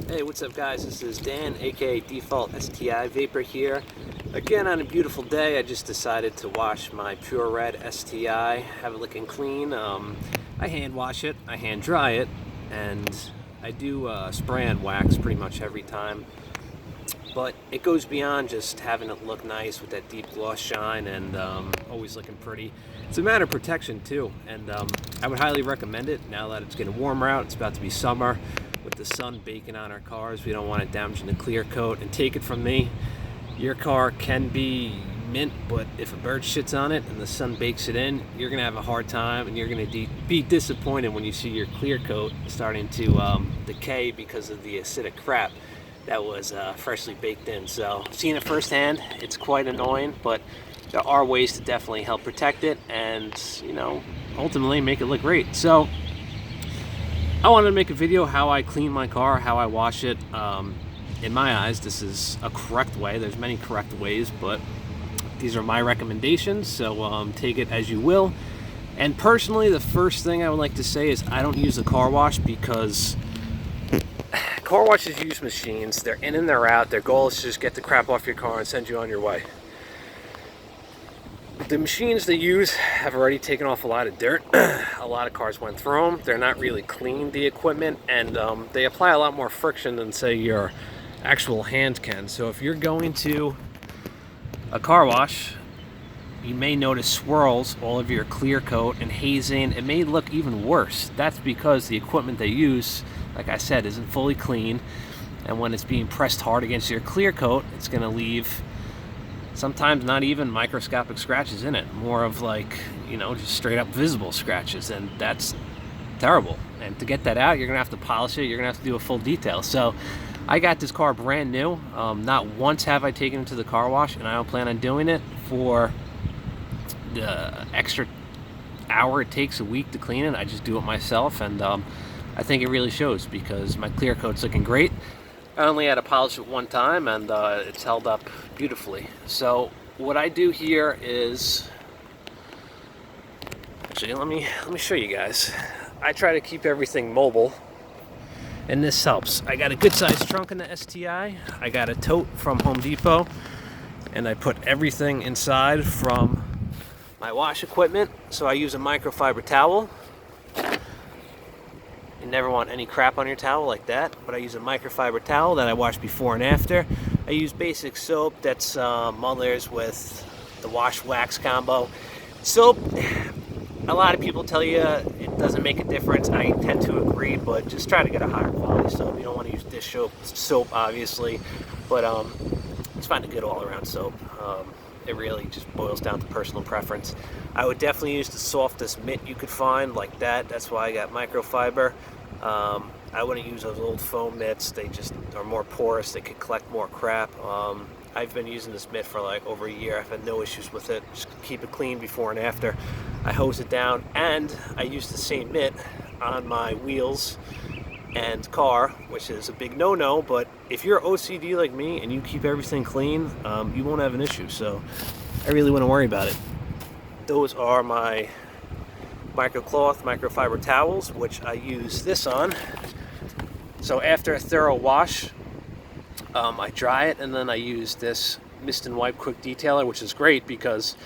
Hey, what's up guys? This is Dan, aka Default STI Vapor here. Again, on a beautiful day, I just decided to wash my Pure Red STI, have it looking clean. I hand wash it, I hand dry it, and I do spray and wax pretty much every time. But it goes beyond just having it look nice with that deep gloss shine and always looking pretty. It's a matter of protection too, and I would highly recommend it now that it's getting warmer out. It's about to be summer. With the sun baking on our cars, we don't want it damaging the clear coat. And take it from me, your car can be mint, but if a bird shits on it and the sun bakes it in, you're gonna have a hard time, and you're gonna be disappointed when you see your clear coat starting to decay because of the acidic crap that was freshly baked in. So seeing it firsthand, it's quite annoying, but there are ways to definitely help protect it and, you know, ultimately make it look great. So I wanted to make a video how I clean my car, how I wash it. In my eyes, this is a correct way. There's many correct ways, but these are my recommendations, so take it as you will. And personally, the first thing I would like to say is I don't use a car wash because car washes use machines. They're in and they're out. Their goal is to just get the crap off your car and send you on your way. The machines they use have already taken off a lot of dirt. A lot of cars went through them. They're not really clean, the equipment, and they apply a lot more friction than, say, your actual hand can. So if you're going to a car wash, you may notice swirls all over your clear coat and hazing. It may look even worse. That's because the equipment they use, like I said, isn't fully clean, and when it's being pressed hard against your clear coat, it's going to leave sometimes not even microscopic scratches in it, more of like, you know, just straight up visible scratches, and that's terrible. And to get that out, you're gonna have to polish it, you're gonna have to do a full detail. So I got this car brand new. Not once have I taken it to the car wash, and I don't plan on doing it for the extra hour it takes a week to clean it. I just do it myself, and I think it really shows because my clear coat's looking great. I only had to polish it one time, and it's held up beautifully. So what I do here is, actually, let me show you guys. I try to keep everything mobile, and this helps. I got a good sized trunk in the STI. I got a tote from Home Depot, and I put everything inside from my wash equipment. So I use a microfiber towel. You never want any crap on your towel like that, but I use a microfiber towel that I wash before and after. I use basic soap that's Muller's with the wash wax combo. Soap, a lot of people tell you it doesn't make a difference. I tend to agree, but just try to get a higher quality soap. You don't want to use dish soap obviously, but just find a good all-around soap. It really just boils down to personal preference. I would definitely use the softest mitt you could find, like that. That's why I got microfiber. I wouldn't use those old foam mitts. They just are more porous. They could collect more crap. I've been using this mitt for like over a year. I've had no issues with it. Just keep it clean before and after. I hose it down, and I use the same mitt on my wheels and car, which is a big no-no, but if you're OCD like me and you keep everything clean, you won't have an issue, so I really wouldn't worry about it. Those are my microcloth, microfiber towels, which I use this on. So after a thorough wash, I dry it, and then I use this Mist and Wipe Quick Detailer, which is great because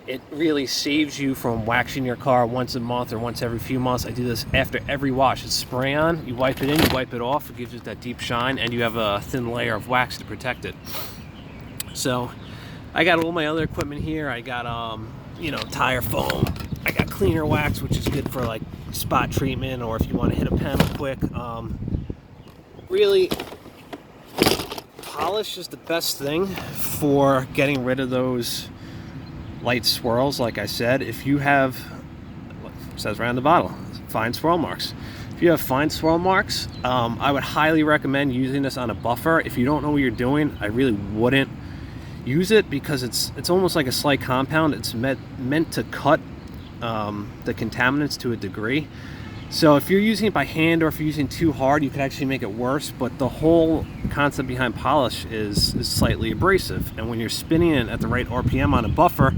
it really saves you from waxing your car once a month or once every few months. I do this after every wash. It's spray on, you wipe it in, you wipe it off, it gives it that deep shine, and you have a thin layer of wax to protect it. So I got all my other equipment here. I got you know, tire foam. I got cleaner wax, which is good for like spot treatment, or if you want to hit a panel quick. Really, polish is the best thing for getting rid of those light swirls. Like I said, if you have, it says right on the bottle, fine swirl marks. If you have fine swirl marks, I would highly recommend using this on a buffer. If you don't know what you're doing, I really wouldn't use it because it's almost like a slight compound. It's meant to cut the contaminants to a degree. So if you're using it by hand, or if you're using too hard, you could actually make it worse. But the whole concept behind polish is slightly abrasive, and when you're spinning it at the right RPM on a buffer,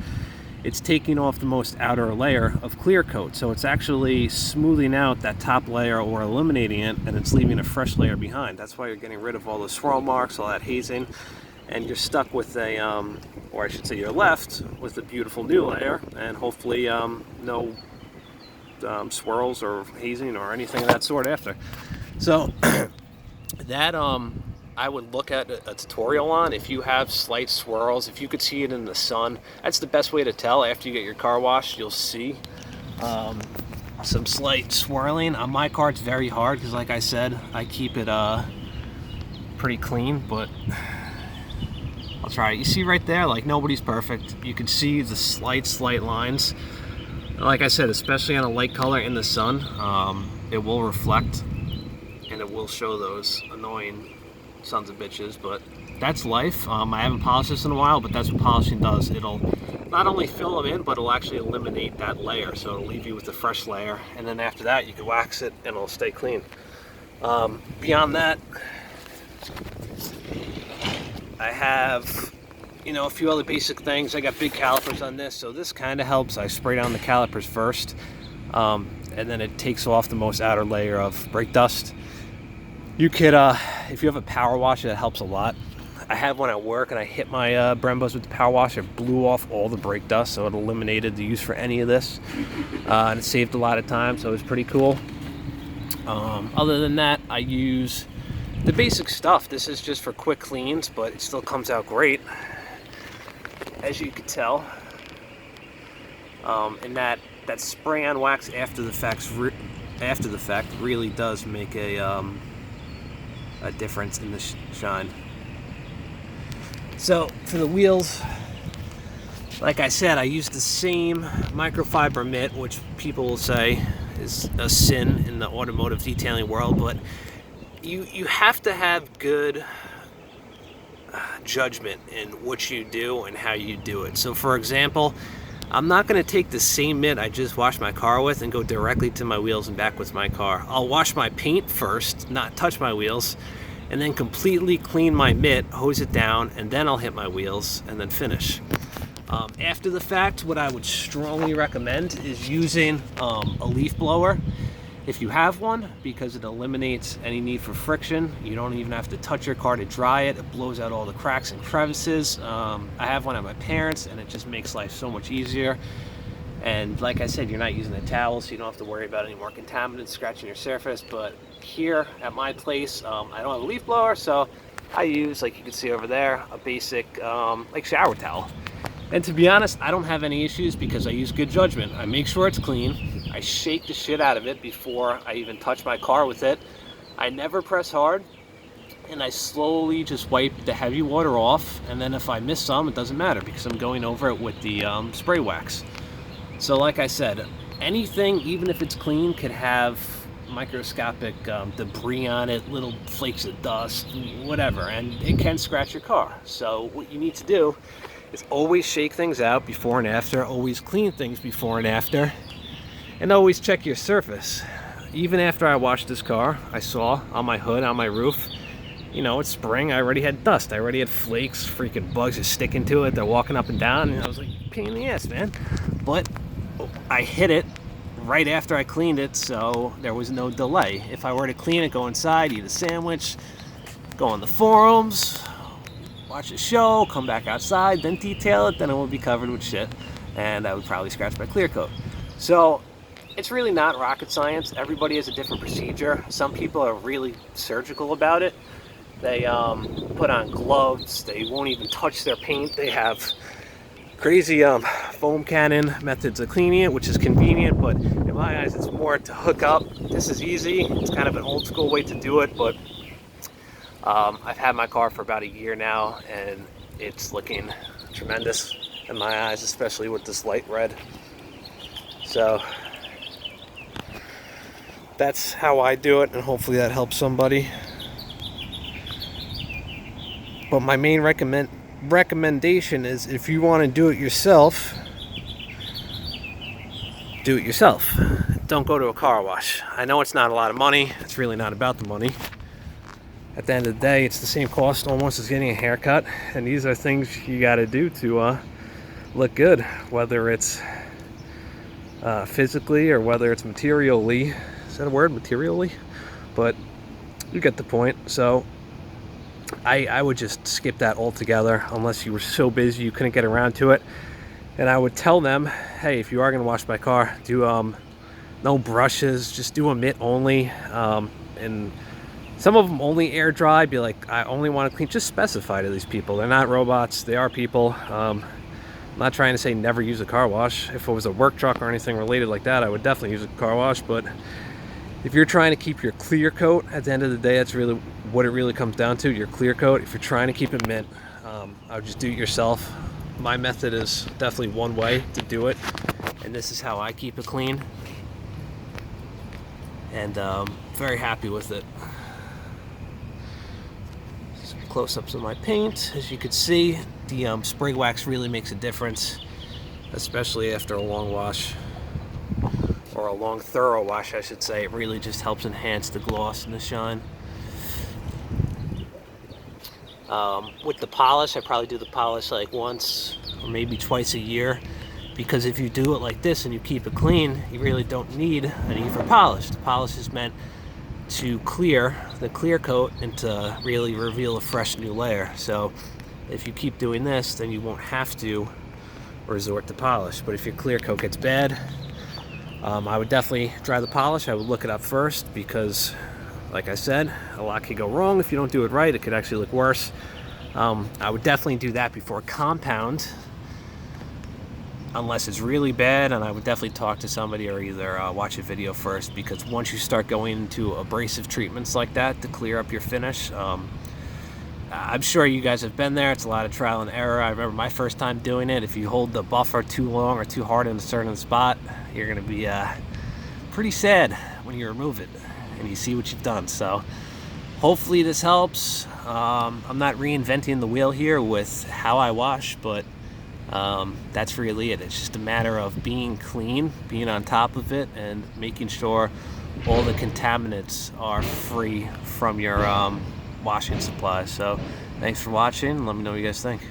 it's taking off the most outer layer of clear coat. So it's actually smoothing out that top layer or eliminating it, and it's leaving a fresh layer behind. That's why you're getting rid of all the swirl marks, all that hazing, and you're stuck with a, or I should say you're left with a beautiful new layer, and hopefully no swirls or hazing or anything of that sort after. So that I would look at a tutorial on. If you have slight swirls, if you could see it in the sun, that's the best way to tell. After you get your car washed, you'll see some slight swirling. On my car, it's very hard because, like I said, I keep it pretty clean, but I'll try it. You see right there, like, nobody's perfect. You can see the slight lines. Like I said, especially on a light color in the sun, it will reflect and it will show those annoying sons of bitches, but that's life. I haven't polished this in a while, but that's what polishing does. It'll not only fill them in, but it'll actually eliminate that layer, so it'll leave you with a fresh layer, and then after that you can wax it and it'll stay clean. Beyond that, I have, you know, a few other basic things. I got big calipers on this, so this kind of helps. I spray down the calipers first, and then it takes off the most outer layer of brake dust. You could, if you have a power washer, that helps a lot. I have one at work, and I hit my Brembos with the power washer, blew off all the brake dust, so it eliminated the use for any of this, and it saved a lot of time, so it was pretty cool. Other than that, I use the basic stuff. This is just for quick cleans, but it still comes out great, as you could tell. And that spray on wax after the fact really does make a difference in the shine. So for the wheels, like I said, I use the same microfiber mitt, which people will say is a sin in the automotive detailing world, but you have to have good judgment in what you do and how you do it. So for example, I'm not going to take the same mitt I just washed my car with and go directly to my wheels and back with my car. I'll wash my paint first, not touch my wheels, and then completely clean my mitt, hose it down, and then I'll hit my wheels and then finish. After the fact, what I would strongly recommend is using a leaf blower if you have one, because it eliminates any need for friction. You don't even have to touch your car to dry it. It blows out all the cracks and crevices. I have one at my parents', and it just makes life so much easier. And like I said, you're not using a towel, so you don't have to worry about any more contaminants scratching your surface. But here at my place, I don't have a leaf blower, so I use, like you can see over there, a basic like shower towel. And to be honest, I don't have any issues because I use good judgment. I make sure it's clean. I shake the shit out of it before I even touch my car with it. I never press hard, and I slowly just wipe the heavy water off. And then if I miss some, it doesn't matter because I'm going over it with the spray wax. So like I said, anything, even if it's clean, could have microscopic debris on it, little flakes of dust, whatever, and it can scratch your car. So what you need to do is always shake things out before and after, always clean things before and after, and always check your surface. Even after I washed this car, I saw on my hood, on my roof, you know, it's spring, I already had dust, I already had flakes, freaking bugs are sticking to it, they're walking up and down, and I was like, pain in the ass, man. But I hit it right after I cleaned it, so there was no delay. If I were to clean it, go inside, eat a sandwich, go on the forums, watch a show, come back outside, then detail it, then it would be covered with shit, and I would probably scratch my clear coat. So it's really not rocket science. Everybody has a different procedure. Some people are really surgical about it. They put on gloves, they won't even touch their paint, they have crazy foam cannon methods of cleaning it, which is convenient, but in my eyes it's more to hook up. This is easy, it's kind of an old school way to do it, but I've had my car for about a year now, and it's looking tremendous in my eyes, especially with this light red. So that's how I do it, and hopefully that helps somebody. But my main recommendation is, if you want to do it yourself, do it yourself. Don't go to a car wash. I know it's not a lot of money. It's really not about the money. At the end of the day, it's the same cost almost as getting a haircut, and these are things you got to do to look good, whether it's physically or whether it's materially. Is that a word, materially? But you get the point. So I would just skip that altogether unless you were so busy you couldn't get around to it. And I would tell them, hey, if you are going to wash my car, do no brushes, just do a mitt only. And some of them only air dry. Be like, I only want to clean. Just specify to these people. They're not robots. They are people. I'm not trying to say never use a car wash. If it was a work truck or anything related like that, I would definitely use a car wash. But if you're trying to keep your clear coat, at the end of the day, that's really what it really comes down to, your clear coat. If you're trying to keep it mint, I would just do it yourself. My method is definitely one way to do it, and this is how I keep it clean. And very happy with it. Some close-ups of my paint. As you can see, the spray wax really makes a difference, especially after a long wash, or a long thorough wash I should say. It really just helps enhance the gloss and the shine. With the polish, I probably do the polish like once or maybe twice a year, because if you do it like this and you keep it clean, you really don't need an E for polish. The polish is meant to clear the clear coat and to really reveal a fresh new layer. So if you keep doing this, then you won't have to resort to polish. But if your clear coat gets bad, I would definitely dry the polish. I would look it up first, because like I said, a lot could go wrong if you don't do it right. It could actually look worse. I would definitely do that before compound, unless it's really bad, and I would definitely talk to somebody or either watch a video first, because once you start going into abrasive treatments like that to clear up your finish, I'm sure you guys have been there. It's a lot of trial and error. I remember my first time doing it. If you hold the buffer too long or too hard in a certain spot, you're going to be pretty sad when you remove it and you see what you've done. So hopefully this helps. I'm not reinventing the wheel here with how I wash, but that's really it. It's just a matter of being clean, being on top of it, and making sure all the contaminants are free from your washing supplies. So thanks for watching. Let me know what you guys think.